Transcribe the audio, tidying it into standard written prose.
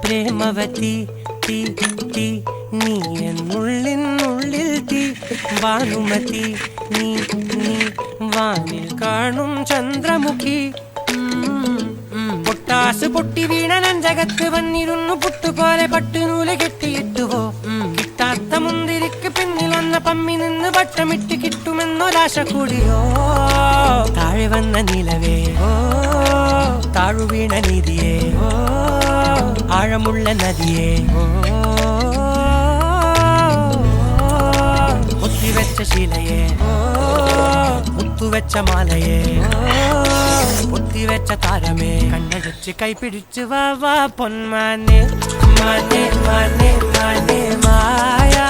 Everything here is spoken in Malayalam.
പ്രേമവതി തീ തീ നീ എന്നുള്ളിൽ തീ ഭാനുമതി നീ നീ വാനിൽ കാണും ചന്ദ്രമുഖി പൊട്ടാസ് പൊട്ടി വീണ നഞ്ചകത്ത് വന്നിരുന്നു പുട്ടുപോലെ പട്ടുനൂല് കെട്ടിയിട്ടുവോ കിട്ടാത്ത മുന്തിരിക്ക് പിന്നിൽ വന്ന പമ്മി നിന്ന് പട്ടമിട്ട് കിട്ടുമെന്നൊരാശ കൂടിയോ താഴെ വന്ന നിലവേ ഓ താഴു വീണ നിധിയേ ഓ ആഴമുള്ള നദിയേ ഓ ഒത്തിവെച്ച ശിലയേ ഓ മുത്തുവെച്ച മാലയേ ഒത്തിവെച്ച താരമേ കണ്ണടച്ച് കൈപിടിച്ച് വാ വാ പൊന്മാനെ മാനേ മാനേ മാനേ മായാ